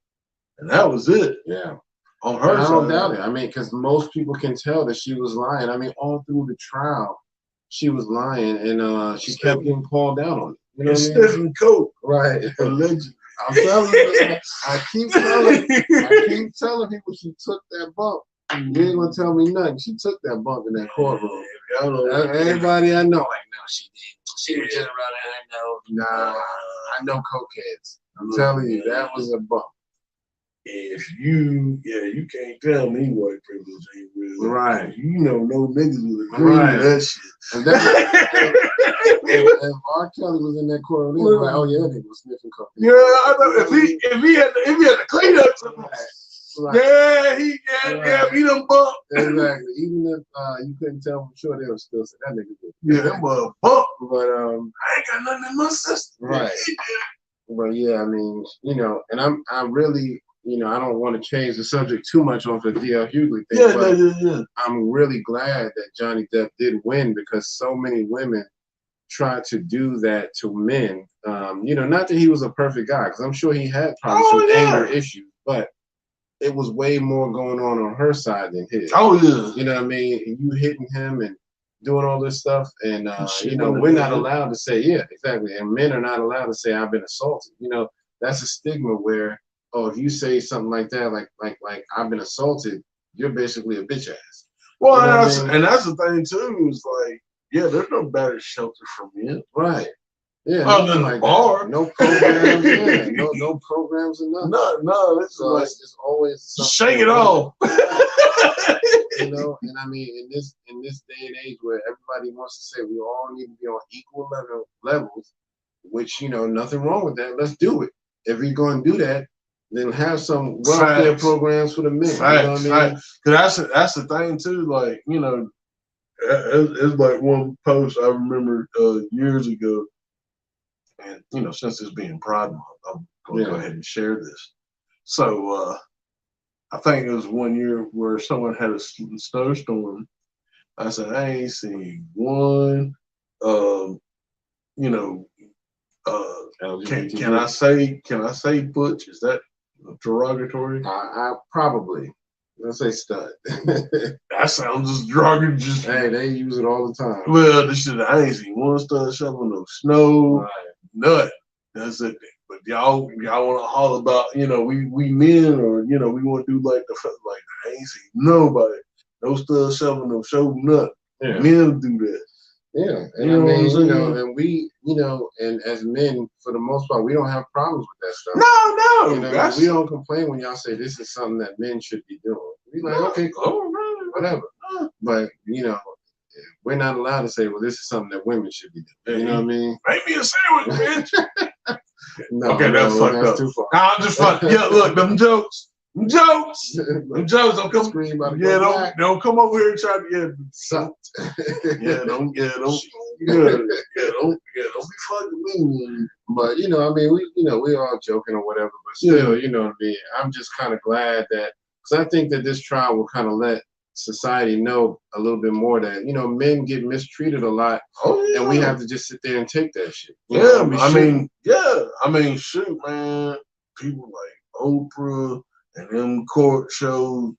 And that was it. Yeah. On her side. I don't doubt it. I mean, because most people can tell that she was lying. I mean, all through the trial, she was lying, and she kept getting called out on it. You know what I mean? Stephen Coke. Right. Allegedly. I'm telling you, I keep telling people she took that bump. You ain't gonna tell me nothing. She took that bump in that courtroom. Everybody I know, like, no, she did. She was just around there. I know. Nah, I know cokeheads. I'm telling you, that was a bump. If you can't tell me white privilege ain't real. Right. No niggas would agree with that shit. If R. Kelly was in that courtroom, they was like, oh yeah, they was sniffing coke. Yeah, I know. If he had to clean up something. Right. He done bumped. Exactly. Even if you couldn't tell for sure, they would still say that nigga did. Yeah, that was bump. But I ain't got nothing in my system. Right. But yeah, I mean, and I really, I don't want to change the subject too much off the D.L. Hughley thing. Yeah. I'm really glad that Johnny Depp did win because so many women tried to do that to men. Not that he was a perfect guy, because I'm sure he had probably some anger issues, but it was way more going on her side than his. Oh yeah. You know what I mean? And you hitting him and doing all this stuff, and we're not allowed to say, yeah, exactly. And men are not allowed to say I've been assaulted. That's a stigma where, if you say something like that, like I've been assaulted, you're basically a bitch ass. Well, and that's the thing too, is like, yeah, there's no better shelter for men. Right. Yeah. Other than the bar. No programs. No programs and nothing. No. It's like, it's always shake it off. And I mean, in this day and age where everybody wants to say we all need to be on equal levels, which nothing wrong with that. Let's do it. If you're going to do that, then have some welfare programs for the men. You know what I mean? Because that's the thing too. Like it's like one post I remember years ago, and since it's being Pride Month, I'm going to go ahead and share this. So I think it was one year where someone had a snowstorm. I said, I ain't seen one. Can I say butch? Is that derogatory? I probably. Let's say stud. That sounds just derogatory. Hey, they use it all the time. Well, I ain't seen one stud shoveling no snow, nothing. That's it. But y'all want to holler about, we men, or we want to do like I ain't seen nobody, no stud shoveling no show nothing. Yeah. Men do that. Yeah, and and we, and as men, for the most part, we don't have problems with that stuff. No, we don't complain when y'all say this is something that men should be doing. We like, okay, cool, whatever. But we're not allowed to say, well, this is something that women should be doing. You know what I mean? Make me a sandwich, bitch. No, okay, that's fucked up. Too far. Nah, I'm just fucking. Yeah, look, them jokes. Don't come scream out. Don't come over here and try to sucked. Don't be fucking me. But we all joking or whatever. But still, I'm just kind of glad that, because I think that this trial will kind of let society know a little bit more that men get mistreated a lot, and we have to just sit there and take that shit. I mean, shoot, man. People like Oprah and them court shows,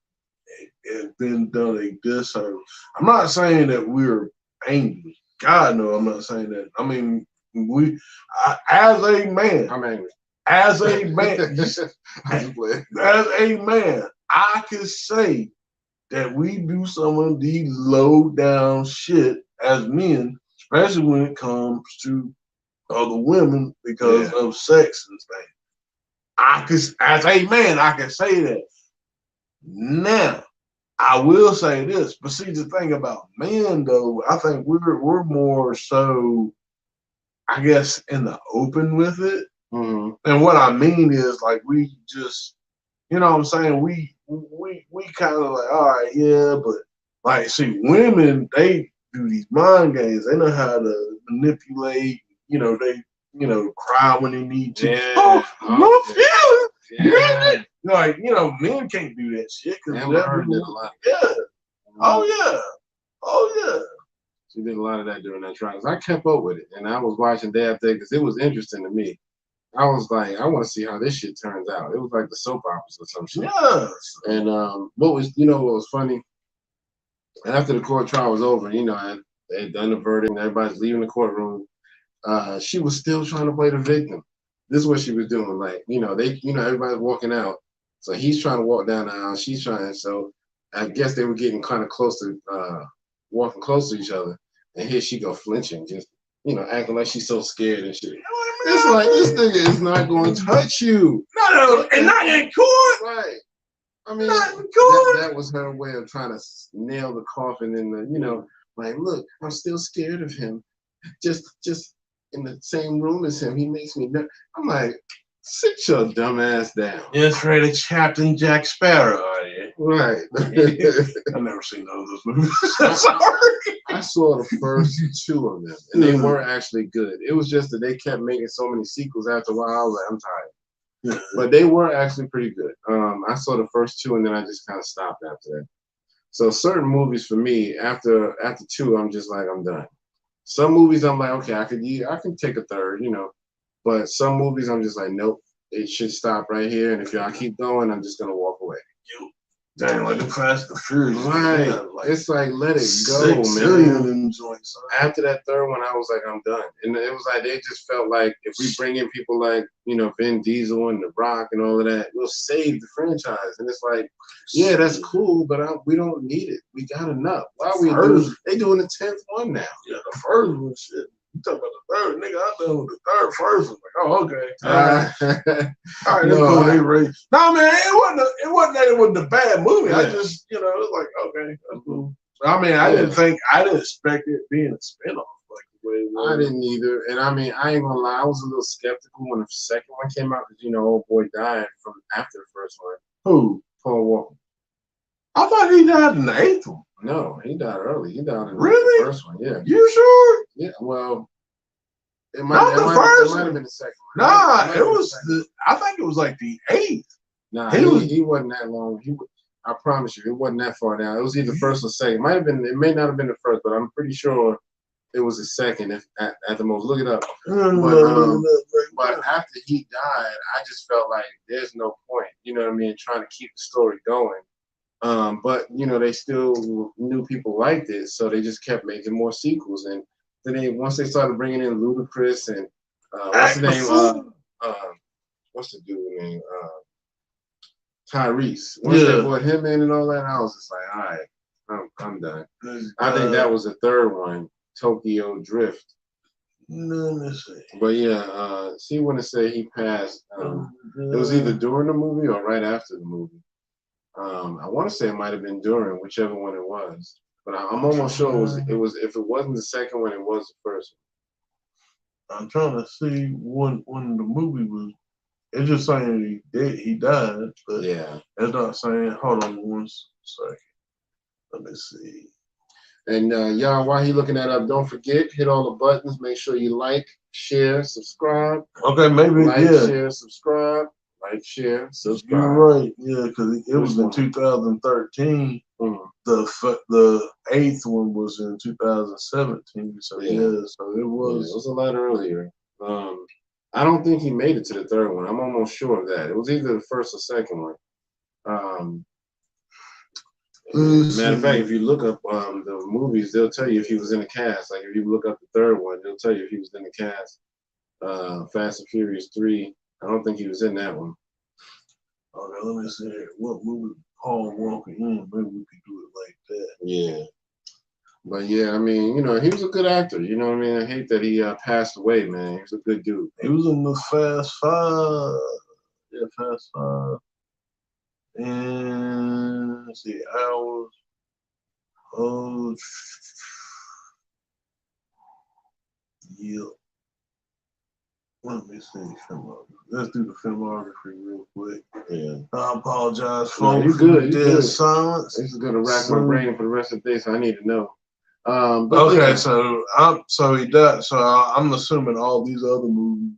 it's been done a disservice. I'm not saying that we're angry. God no, I'm not saying that. I mean, as a man, I'm angry. As a man, as a man, I can say that we do some of the low down shit as men, especially when it comes to other women because of sex and things. As a man, I can say that. Now, I will say this, but see the thing about men though, I think we're more so, I guess, in the open with it. Mm-hmm. And what I mean is like we just, you know what I'm saying? We kind of like, all right, yeah, but like, see, women, they do these mind games. They know how to manipulate. You know, they cry when they need to. Yeah. Oh, yeah. Like, men can't do that shit because Amber Heard did a lot. Yeah. Oh yeah. Oh yeah. She did a lot of that during that trial. I kept up with it, and I was watching day after day because it was interesting to me. I was like, I want to see how this shit turns out. It was like the soap operas or some shit. Yes. And what was funny? After the court trial was over, they had done the verdict, and everybody's leaving the courtroom. She was still trying to play the victim. This is what she was doing. Like, everybody's walking out. So he's trying to walk down the aisle. She's trying. So I guess they were getting kind of close to, walking close to each other. And here she go flinching, just, acting like she's so scared and shit. It's like, this nigga is not going to touch you. No, and not in court. Right. I mean, that was her way of trying to nail the coffin in the, like, look, I'm still scared of him. Just in the same room as him, he makes me nervous. I'm like, sit your dumb ass down. Yes, right, it's Captain Jack Sparrow, are you? Right. I've never seen none of those movies. Sorry. I saw the first two of them, and they were actually good. It was just that they kept making so many sequels after a while. I was like, I'm tired. But they were actually pretty good. I saw the first two, and then I just kind of stopped after that. So certain movies for me, after two, I'm just like, I'm done. Some movies I'm like, okay, I can take a third, But some movies I'm just like, nope, it should stop right here. And if y'all keep going, I'm just gonna walk away. Dang, like the Fast and Furious. Right. It's like, let it go, man. After that third one, I was like, I'm done. And it was like, they just felt like if we bring in people like, Vin Diesel and The Rock and all of that, we'll save the franchise. And it's like, yeah, that's cool, but we don't need it. We got enough. Why are we doing? They doing the 10th one now. Yeah, the first one, shit. You talking about the third, nigga? I done with the third first. I'm like, oh, okay. All right, that's cool. They raised. No, man, it wasn't that it was a bad movie. Yeah. I just, it was like, okay, that's cool. I mean, I didn't expect it being a spinoff like the way it was. I didn't either. And I mean, I ain't gonna lie, I was a little skeptical when the second one came out because old boy died from after the first one. Who? Paul Walker. I thought he died in the 8th one. No, he died early. He died in the first one. Yeah. You sure? Yeah. Well, it might have been the second one. Nah, it was. I think it was like the 8th. Nah, he wasn't that long. I promise you, it wasn't that far down. It was either first or second. It may not have been the first, but I'm pretty sure it was the second if at the most. Look it up. But after he died, I just felt like there's no point. You know what I mean? Trying to keep the story going. But they still knew people liked it, so they just kept making more sequels. And then once they started bringing in Ludacris and what's the name? What's the dude's name? Tyrese. Once they brought him in and all that, I was just like, all right, I'm done. I think that was the third one, Tokyo Drift. But yeah, see when it said he passed, it was either during the movie or right after the movie. I want to say it might have been during, whichever one it was, but I'm almost sure it was. If it wasn't the second one, it was the first one. I'm trying to see when the movie was. It's just saying he died, but yeah, it's not saying. Hold on one second. Let me see. And y'all, while he looking that up, don't forget, hit all the buttons. Make sure you like, share, subscribe. Okay, maybe share, subscribe. Like, share, subscribe. You're right, yeah, because it was in 2013. The 8th one was in 2017. So so it was a lot earlier. I don't think he made it to the third one. I'm almost sure of that. It was either the first or second one. Matter of fact, if you look up the movies, they'll tell you if he was in the cast. Like if you look up the third one, they'll tell you if he was in the cast. Fast and Furious 3. I don't think he was in that one. Okay, let me see. What movie Paul Walker in? Maybe we could do it like that. Yeah. But yeah, I mean, you know, he was a good actor. You know what I mean? I hate that he passed away, man. He was a good dude. He was in the Fast Five. Yeah, Fast Five. And let's see, hours. Oh, yeah. Let me see. Let's do the filmography real quick. Yeah. I apologize for no, you good. the dead silence. This is gonna rack my brain for the rest of the day, so I need to know. Okay, yeah. So he died. So I'm assuming all these other movies.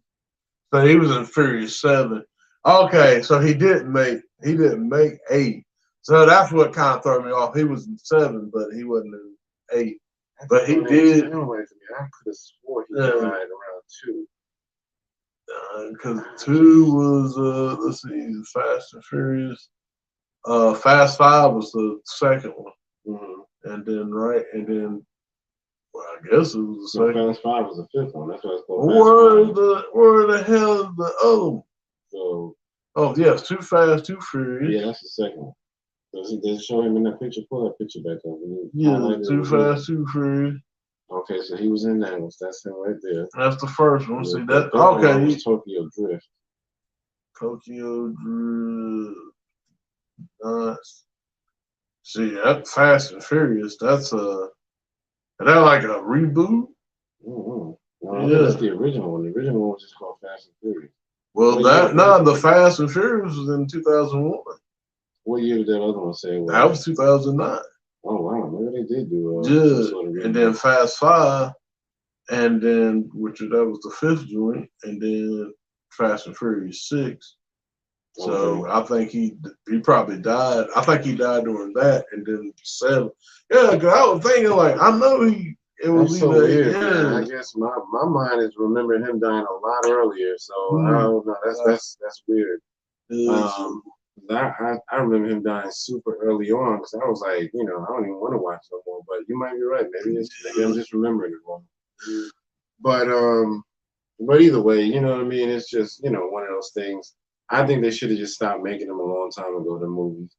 So he was in Furious 7. Okay, so he didn't make 8. So that's what kind of threw me off. He was in 7, but he wasn't in 8. But he did. I could have swore he died around 2. Because 2 was let's see, Fast and Furious. Fast 5 was the second one. Mm-hmm. And then well, I guess it was the second. Fast 5 was the 5th one. That's what it's called. Where the hell is the other one? So, yes, Too Fast, Too Furious. Yeah, that's the second one. They show him in that picture. Pull that picture back up. Yeah, Too Fast, Too Furious. Okay, so he was in that one. So that's him right there. That's the first one. See that? Okay. Was Tokyo Drift. Tokyo Drift. Nice. See, that Fast and Furious. That's that like a reboot? Mm-hmm. No, that's the original one. The original one was just called Fast and Furious. Well, the Fast and Furious was in 2001. What year did that other one say? That was 2009. Oh wow, maybe they did do. And then Fast 5, and then that was the 5th joint, and then Fast and Furious 6. So I think he probably died. I think he died during that, and then 7. Yeah, because I was thinking like I know it was That's so weird. Yeah. Man. I guess my mind is remembering him dying a lot earlier. So I don't know. That's weird. I remember him dying super early on because I was like, you know, I don't even want to watch no more. But you might be right. Maybe I'm just remembering it wrong. But either way, you know what I mean. It's just one of those things. I think they should have just stopped making them a long time ago. The movies.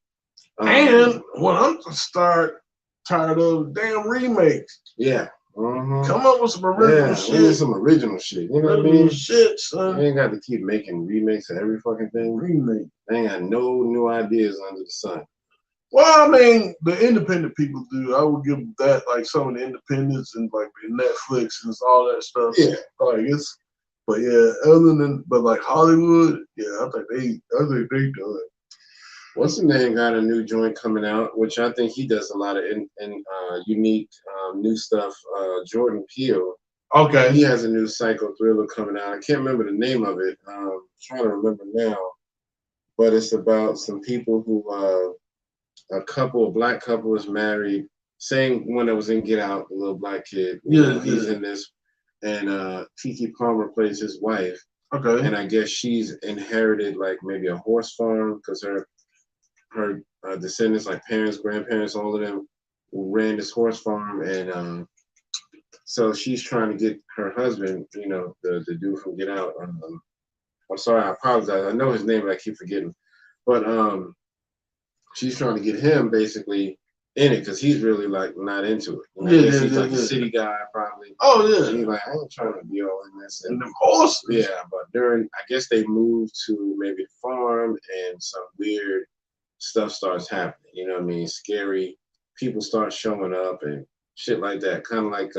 And I'm tired of damn remakes. Yeah. Mm-hmm. Come up with some original shit. Some original shit. You know what I mean? Shit, son. You ain't got to keep making remakes of every fucking thing. Remake. They ain't got no new ideas under the sun. Well, I mean, the independent people do. I would give them that, like some of the independents and like Netflix and all that stuff. Yeah. Like but like Hollywood, yeah, I think they done. What's the name got a new joint coming out, which I think he does a lot of unique new stuff. Jordan Peele. Okay. He has a new psycho thriller coming out. I can't remember the name of it. I'm trying to remember now. But it's about some people who a black couple is married. Same one that was in Get Out, the little black kid. He's in this. And Kiki Palmer plays his wife. Okay. And I guess she's inherited like maybe a horse farm because her descendants, like parents, grandparents, all of them ran this horse farm, and so she's trying to get her husband, the dude from Get Out. I'm sorry, I apologize. I know his name, but I keep forgetting. But she's trying to get him basically in it because he's really like not into it. He's like a city guy, probably. Oh yeah. And he's like, I ain't trying to be all in this. And them horses. Yeah, but I guess they moved to maybe the farm, and some weird stuff starts happening. You know what I mean? Scary people start showing up and shit like that. Kind of like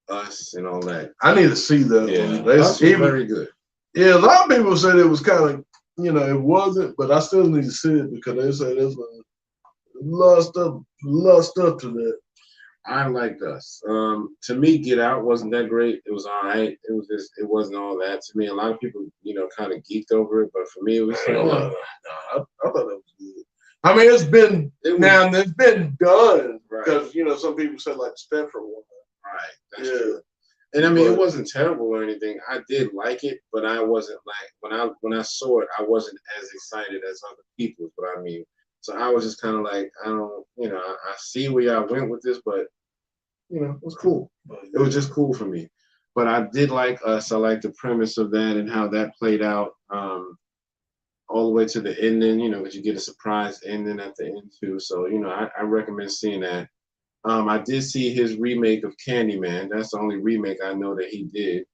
Us and all that. I need to see that. Yeah, Us was very good. Yeah, a lot of people said it was kind of, it wasn't, but I still need to see it because they say there's a lot of stuff to that. I liked Us. To me, Get Out wasn't that great. It was all right. It wasn't all that. To me, a lot of people, kind of geeked over it, but for me, it was like, I thought it was good. I mean, it's been done because some people said like Stepford one. Right. That's true. And I mean, it wasn't terrible or anything. I did like it, but I wasn't like when I saw it, I wasn't as excited as other people. But I mean, So I was just kind of like, I don't, I see where y'all went with this, but it was cool. It was just cool for me. But I did like Us. I like the premise of that and how that played out all the way to the ending, because you get a surprise ending at the end too. So, I recommend seeing that. I did see his remake of Candy Man. That's the only remake I know that he did.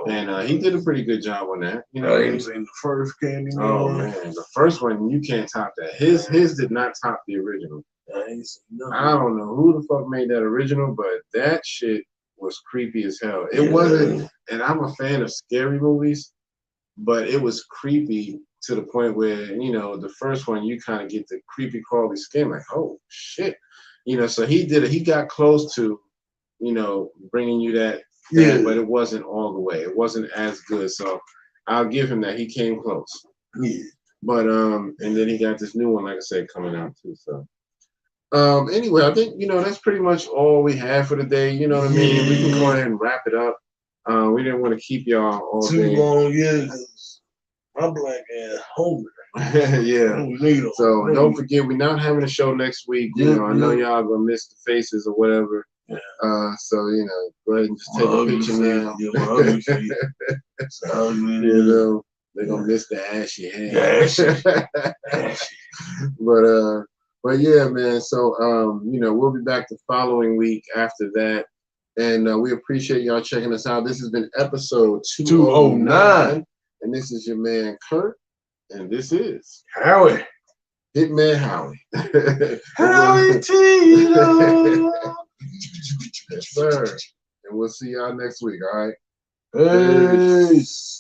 And he did a pretty good job on that. I ain't seen the first Candy Man. Oh man, the first one you can't top that. His did not top the original. I ain't seen nothing. I don't know who the fuck made that original, but that shit was creepy as hell. It wasn't, and I'm a fan of scary movies, but it was creepy to the point where, the first one you kind of get the creepy crawly skin, like, oh shit. So he got close to, bringing you that, but it wasn't all the way. It wasn't as good. So I'll give him that. He came close. Yeah. But and then he got this new one, like I said, coming out too. So anyway, I think that's pretty much all we have for the day. You know what I mean? We can go ahead and wrap it up. We didn't want to keep y'all all too day. long, because my black ass hungry. Yeah. So don't forget, we're not having a show next week. I know y'all gonna miss the faces or whatever. Yeah. So go ahead and just take a picture now. They're gonna miss the ashy hair. But yeah, man. So we'll be back the following week after that. And we appreciate y'all checking us out. This has been episode 209. And this is your man Kurt. And this is Howie. Hitman Howie. Howie Tito. Yes, sir. And we'll see y'all next week, all right? Peace.